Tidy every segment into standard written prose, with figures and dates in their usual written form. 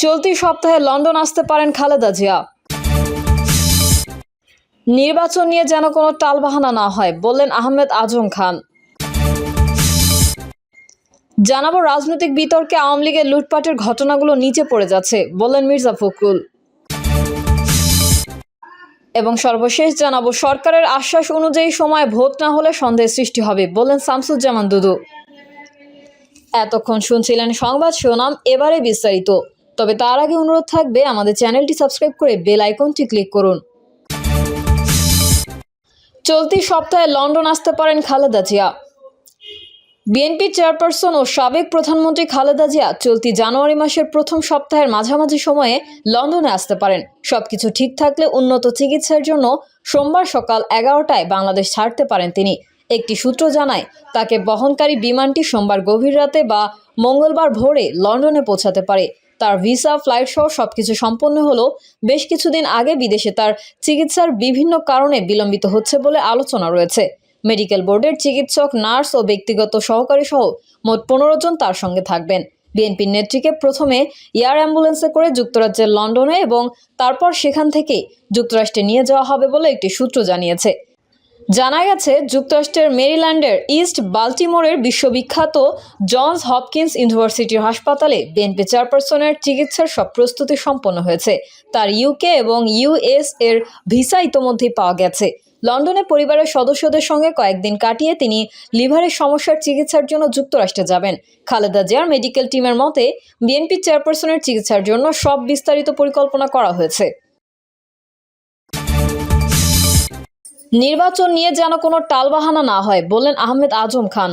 চলতি সপ্তাহে লন্ডন আসতে পারেন খালেদা জিয়া। নির্বাচন নিয়ে যেন কোনো টালবাহানা না হয়, বললেন আহমেদ আজম খান। জানাবো রাজনৈতিক বিতর্কে আওয়ামী লীগের লুটপাটের ঘটনাগুলো নিচে পড়ে যাচ্ছে, বললেন মির্জা ফখরুল। এবং সর্বশেষ জানাবো সরকারের আশ্বাস অনুযায়ী সময় ভোট না হলে সন্দেহের সৃষ্টি হবে, বললেন শামসুজ্জামান দুদু। এতক্ষণ শুনছিলেন সংবাদ শিরোনাম, এবারে বিস্তারিত। তবে তার আগে অনুরোধ থাকবে আমাদের চ্যানেলটি সাবস্ক্রাইব করে বেল আইকনটি ক্লিক করুন। চলতি সপ্তাহে লন্ডন আসতে পারেন খালেদা জিয়া। বিএনপি চেয়ারপারসন ও সাবেক প্রধানমন্ত্রী খালেদা জিয়া চলতি জানুয়ারি মাসের প্রথম সপ্তাহের মাঝামাঝি সময়ে লন্ডনে আসতে পারেন। সবকিছু ঠিক থাকলে উন্নত চিকিৎসার জন্য সোমবার সকাল 11টায় বাংলাদেশ ছাড়তে পারেন তিনি। একটি সূত্র জানায়, তাকে বহনকারী বিমানটি সোমবার গভীর রাতে বা মঙ্গলবার ভোরে লন্ডনে পৌঁছাতে পারে। তার ভিসা, ফ্লাইট সহ সবকিছু সম্পন্ন হলেও বেশ কিছুদিন আগে বিদেশে তার চিকিৎসার বিভিন্ন কারণে বিলম্বিত হচ্ছে বলে আলোচনা রয়েছে। মেডিকেল বোর্ডের চিকিৎসক, নার্স ও ব্যক্তিগত সহকারী সহ মোট 15 জন তার সঙ্গে থাকবেন। বিএনপির নেত্রীকে প্রথমে এয়ার অ্যাম্বুলেন্সে করে যুক্তরাজ্যের লন্ডনে এবং তারপর সেখান থেকে যুক্তরাষ্ট্রে নিয়ে যাওয়া হবে বলে একটি সূত্র জানিয়েছে। জানা গেছে, যুক্তরাষ্ট্রের মেরিল্যান্ডের ইস্ট বাল্টিমোরের বিশ্ববিখ্যাত জনস হপকিন্স ইউনিভার্সিটির হাসপাতালে বিএনপি চেয়ারপারসনের চিকিৎসার সব প্রস্তুতি সম্পন্ন হয়েছে। তার ইউকে এবং ইউএস এর ভিসা ইতোমধ্যেই পাওয়া গেছে। লন্ডনে পরিবারের সদস্যদের সঙ্গে কয়েকদিন কাটিয়ে তিনি লিভারের সমস্যার চিকিৎসার জন্য যুক্তরাষ্ট্রে যাবেন। খালেদা জিয়ার মেডিকেল টিমের মতে, বিএনপি চেয়ারপারসনের চিকিৎসার জন্য সব বিস্তারিত পরিকল্পনা করা হয়েছে। নির্বাচন নিয়ে যেন কোনো টালবাহানা না হয়, বললেন আহমেদ আজম খান।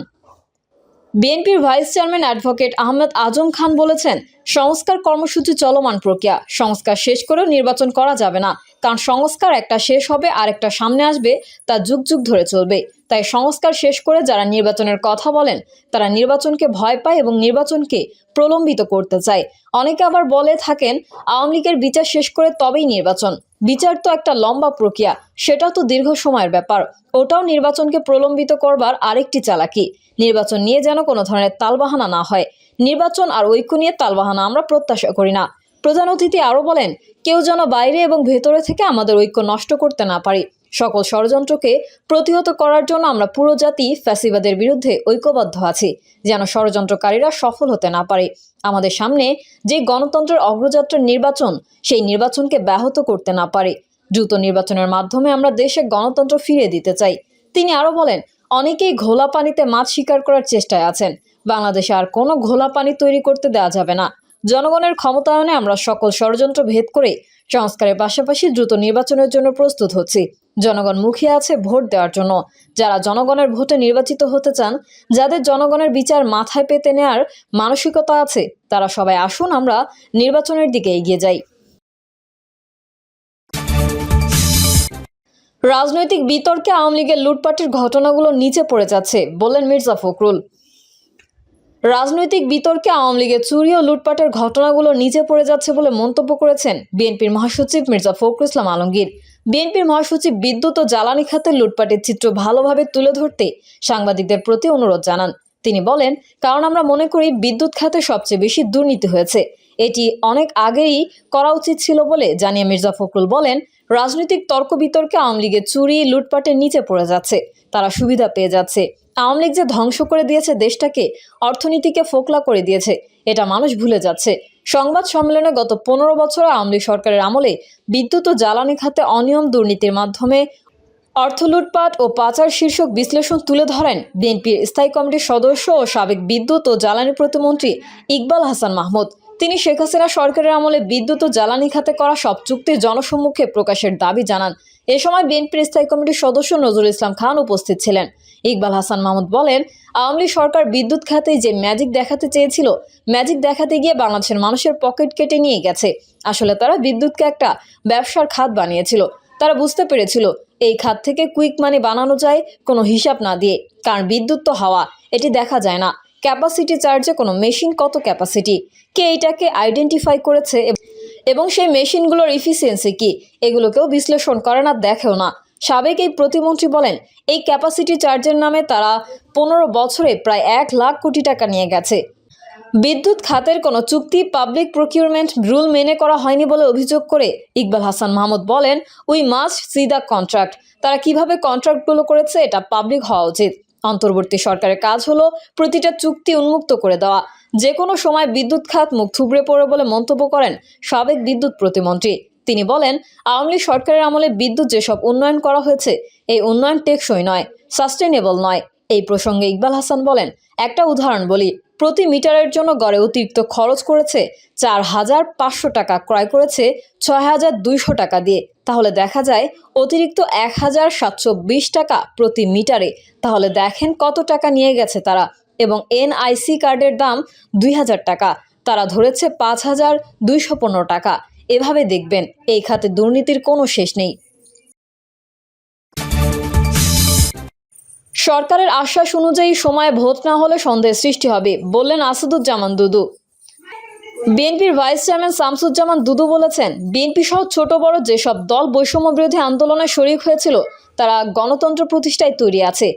বিএনপির vice chairman advocate Ahmed Azam Khan বলেছেন, সংস্কার কর্মসূচি চলমান প্রক্রিয়া। সংস্কার শেষ করেও নির্বাচন করা যাবে না, কারণ সংস্কার একটা শেষ হবে আর একটা সামনে আসবে, তা যুগ যুগ ধরে চলবে। তাই সংস্কার শেষ করে যারা নির্বাচনের কথা বলেন তারা নির্বাচনকে ভয় পায় এবং নির্বাচনকে প্রলম্বিত করতে চায়। অনেকে আবার বলে থাকেন, আওয়ামী লীগের বিচার শেষ করে তবেই নির্বাচন। বিচার তো একটা লম্বা প্রক্রিয়া, সেটা তো দীর্ঘ সময়ের ব্যাপার। ওটাও নির্বাচনকে প্রলম্বিত করবার আরেকটি চালাকি। নির্বাচন নিয়ে যেন কোনো ধরনের তালবাহানা না হয়। নির্বাচন আর ঐক্য নিয়ে তালবাহানা আমরা প্রত্যাশা করি না। প্রধান অতিথি আরও বলেন, কেউ যেন বাইরে এবং ভেতরে থেকে আমাদের ঐক্য নষ্ট করতে না পারে। সকল ষড়যন্ত্রকে প্রতিহত করার জন্য আমরা পুরো জাতি ফ্যাসিবাদের বিরুদ্ধে ঐক্যবদ্ধ আছি, যেন ষড়যন্ত্রকারীরা সফল হতে না পারে। আমাদের সামনে যে গণতন্ত্রের অগ্রযাত্রার নির্বাচন, সেই নির্বাচনকে ব্যাহত করতে না পারে। দ্রুত নির্বাচনের মাধ্যমে আমরা দেশে গণতন্ত্র ফিরিয়ে দিতে চাই। তিনি আরও বলেন, অনেকেই ঘোলা পানিতে মাছ শিকার করার চেষ্টায় আছেন। বাংলাদেশে আর কোনো ঘোলা পানি তৈরি করতে দেওয়া যাবে না। জনগণের ক্ষমতায়নে আমরা সকল ষড়যন্ত্র ভেদ করে সংস্কারের পাশাপাশি দ্রুত নির্বাচনের জন্য প্রস্তুত হচ্ছি। জনগণ মুখিয়ে আছে ভোট দেওয়ার জন্য। যারা জনগণের ভোটে নির্বাচিত হতে চান, যাদের জনগণের বিচার মাথায় পেতে নেওয়ার মানসিকতা আছে, তারা সবাই আসুন আমরা নির্বাচনের দিকে এগিয়ে যাই। রাজনৈতিক বিতর্কে আওয়ামী লীগের লুটপাটের ঘটনাগুলো নিচে পড়ে যাচ্ছে, বললেন মির্জা ফখরুল। রাজনৈতিক বিতর্কে আওয়ামী লীগের চুরি ও লুটপাটের ঘটনাগুলো নিচে পড়ে যাচ্ছে বলে মন্তব্য করেছেন বিএনপির মহাসচিব মির্জা ফখরুল ইসলাম আলমগীর। বিএনপির মহাসচিব বিদ্যুৎ ও জ্বালানি খাতের লুটপাটের চিত্র ভালোভাবে তুলে ধরতে সাংবাদিকদের প্রতি অনুরোধ জানান। তিনি বলেন, কারণ আমরা মনে করি বিদ্যুৎ খাতে সবচেয়ে বেশি দুর্নীতি হয়েছে। এটি অনেক আগেই করা উচিত ছিল বলে জানিয়ে মির্জা ফখরুল বলেন, রাজনৈতিক তর্ক বিতর্কে আওয়ামী লীগের চুরি লুটপাটের নিচে পড়ে যাচ্ছে, তারা সুবিধা পেয়ে যাচ্ছে। আওয়ামী লীগ যে ধ্বংস করে দিয়েছে দেশটাকে, অর্থনীতিকে ফোকলা করে দিয়েছে, এটা মানুষ ভুলে যাচ্ছে। সংবাদ সম্মেলনে গত 15 বছরে আওয়ামী লীগ সরকারের আমলে বিদ্যুৎ ও জ্বালানি খাতে অনিয়ম, দুর্নীতির মাধ্যমে অর্থ লুটপাট ও পাচার শীর্ষক বিশ্লেষণ তুলে ধরেন বিএনপির স্থায়ী কমিটির সদস্য ও সাবেক বিদ্যুৎ ও জ্বালানি প্রতিমন্ত্রী ইকবাল হাসান মাহমুদ। তিনি শেখ হাসিনা সরকারের আমলে বিদ্যুৎ ও জ্বালানি খাতে করা সব চুক্তি জনসম্মুখে প্রকাশের দাবি জানান। এ সময় বিএনপির স্থায়ী কমিটির সদস্য নজরুল ইসলাম খান উপস্থিত ছিলেন। ইকবাল হাসান মাহমুদ বলেন, আওয়ামী লীগ সরকার বিদ্যুৎ খাতে যে ম্যাজিক দেখাতে চেয়েছিল, ম্যাজিক দেখাতে গিয়ে বাংলাদেশের মানুষের পকেট কেটে নিয়ে গেছে। আসলে তারা বিদ্যুৎকে একটা ব্যবসার খাত বানিয়েছিল। তারা বুঝতে পেরেছিল এই খাত থেকে কুইক মানি বানানো যায় কোনো হিসাব না দিয়ে, কারণ বিদ্যুৎ তো হাওয়া, এটি দেখা যায় না। ক্যাপাসিটি চার্জে কোনো মেশিন কত ক্যাপাসিটি, কে এটাকে আইডেন্টিফাই করেছে এবং সেই মেশিনগুলোর ইফিসিয়েন্সি কি, এগুলোকেও বিশ্লেষণ করে না, দেখেও না। সাবেক এই প্রতিমন্ত্রী বলেন, এই ক্যাপাসিটি চার্জের নামে তারা 15 বছরে প্রায় 1 লাখ কোটি টাকা নিয়ে গেছে। বিদ্যুৎ খাতের কোনো চুক্তি পাবলিক প্রকিউরমেন্ট রুল মেনে করা হয়নি বলে অভিযোগ করে ইকবাল হাসান মাহমুদ বলেন, we must C the contract. তারা কিভাবে কন্ট্রাক্টগুলো করেছে এটা পাবলিক হওয়া উচিত। অন্তর্বর্তী সরকারের কাজ হলো প্রতিটা চুক্তি উন্মুক্ত করে দেওয়া। যে কোনো সময় বিদ্যুৎ খাত মুখ থুবড়ে পড়ে বলে মন্তব্য করেন সাবেক বিদ্যুৎ প্রতিমন্ত্রী। তিনি বলেন, আওয়ামী লীগ সরকারের আমলে বিদ্যুৎ যেসব উন্নয়ন করা হয়েছে এই উন্নয়ন টেকসই নয়, সাস্টেনেবল নয়। এই প্রসঙ্গে ইকবাল হাসান বলেন, একটা উদাহরণ বলি, প্রতি মিটারের জন্য গড়ে অতিরিক্ত খরচ করেছে 4,500 টাকা, ক্রয় করেছে 6,200 টাকা দিয়ে। তাহলে দেখা যায় অতিরিক্ত 1,720 টাকা প্রতি মিটারে। তাহলে দেখেন কত টাকা নিয়ে গেছে তারা। এবং এনআইসি কার্ডের দাম 2,000 টাকা, তারা ধরেছে 5,215 টাকা। এভাবে দেখবেন এই খাতে দুর্নীতির কোনো শেষ নেই। সরকারের আশ্বাস অনুযায়ী সময়ে ভোট না হলে সন্দেহের সৃষ্টি হবে, বললেন আসাদুজ্জামান দুদু। বিএনপির ভাইস চেয়ারম্যান শামসুজ্জামান দুদু বলেছেন, বিএনপি সহ ছোট বড় যেসব দল বৈষম্য বিরোধী আন্দোলনে শরিক হয়েছিল তারা গণতন্ত্র প্রতিষ্ঠায় তৈরি আছে।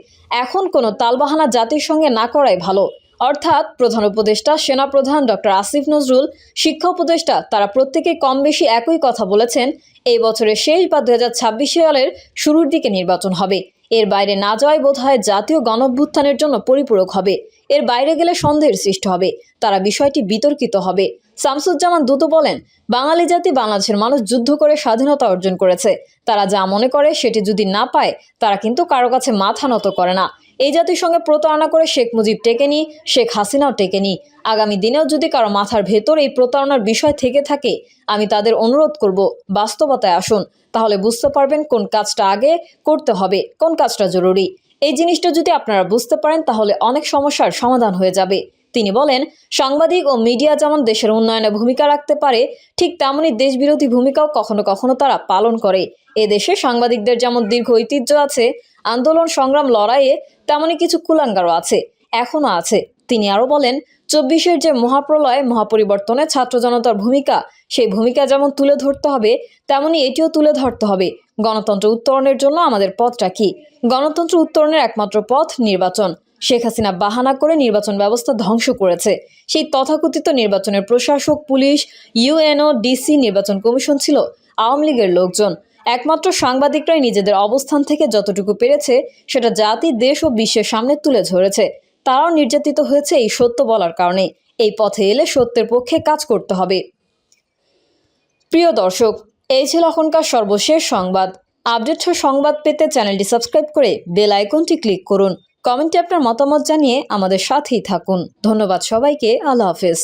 এখন কোনো তালবাহানা জাতির সঙ্গে না করাই ভালো। অর্থাৎ প্রধান উপদেষ্টা, সেনাপ্রধান ডক্টর আসিফ নজরুল, শিক্ষা উপদেষ্টা, তারা প্রত্যেকেই কম বেশি একই কথা বলেছেন, এই বছরের শেষ বা 2026 সালের শুরুর দিকে নির্বাচন হবে। এর বাইরে না যাওয়াই বোধহয় জাতীয় গণঅভ্যুত্থানের জন্য পরিপূরক হবে। এর বাইরে গেলে সন্দেহের সৃষ্টি হবে, তারা বিষয়টি বিতর্কিত হবে। শামসুজ্জামান দুদু বলেন, বাঙালি জাতি, বাংলাদেশের মানুষ যুদ্ধ করে স্বাধীনতা অর্জন করেছে। তারা যা মনে করে সেটি যদি না পায় তারা কিন্তু কারো কাছে মাথা নত করে না। এই জাতির সঙ্গে প্রতারণা করে শেখ মুজিব টেকেনি, শেখ হাসিনাও টেকেনি। আগামী দিনেও যদি কারো মাথার ভেতর এই প্রতারণার বিষয় থেকে থাকে, আমি তাদের অনুরোধ করব বাস্তবতায় আসুন, তাহলে বুঝতে পারবেন কোন কাজটা আগে করতে হবে, কোন কাজটা জরুরি। এই জিনিসটা যদি আপনারা বুঝতে পারেন তাহলে অনেক সমস্যার সমাধান হয়ে যাবে। তিনি বলেন, সাংবাদিক ও মিডিয়া যেমন দেশের উন্নয়নে ভূমিকা রাখতে পারে, ঠিক তেমনি দেশবিরোধী ভূমিকাও কখনো কখনো তারা পালন করে। এদেশে সাংবাদিকদের যেমন দীর্ঘ ঐতিহ্য আছে আন্দোলন সংগ্রাম লড়াইয়ে, তেমনি কিছু কুলাঙ্গারও আছে, এখনো আছে। তিনি আরও বলেন, 24-এর যে মহাপ্রলয়, মহাপরিবর্তনে ছাত্র জনতার ভূমিকা, সেই ভূমিকা যেমন তুলে ধরতে হবে তেমনি এটিও তুলে ধরতে হবে। গণতন্ত্র উত্তরণের জন্য আমাদের পথটা কি? গণতন্ত্র উত্তরণের একমাত্র পথ নির্বাচন। শেখ হাসিনা বাহানা করে নির্বাচন ব্যবস্থা ধ্বংস করেছে। সেই তথাকথিত নির্বাচনের প্রশাসক, পুলিশ, ইউএনও, ডিসি, নির্বাচন কমিশন ছিল আওয়ামী লীগের লোকজন। একমাত্র সাংবাদিকরাই নিজেদের অবস্থান থেকে যতটুকু পেরেছে সেটা জাতি, দেশ ও বিশ্বের সামনে তুলে ধরেছে। তারাও নির্যাতিত হয়েছে এই সত্য বলার কারণে। এই পথে এলে সত্যের পক্ষে কাজ করতে হবে। প্রিয় দর্শক, এই ছিল এখনকার সর্বশেষ সংবাদ। আপডেট সংবাদ পেতে চ্যানেলটি সাবস্ক্রাইব করে বেল আইকনটি ক্লিক করুন। কমেন্টে আপনার মতামত জানিয়ে আমাদের সাথেই থাকুন। ধন্যবাদ সবাইকে। আল্লাহ হাফেজ।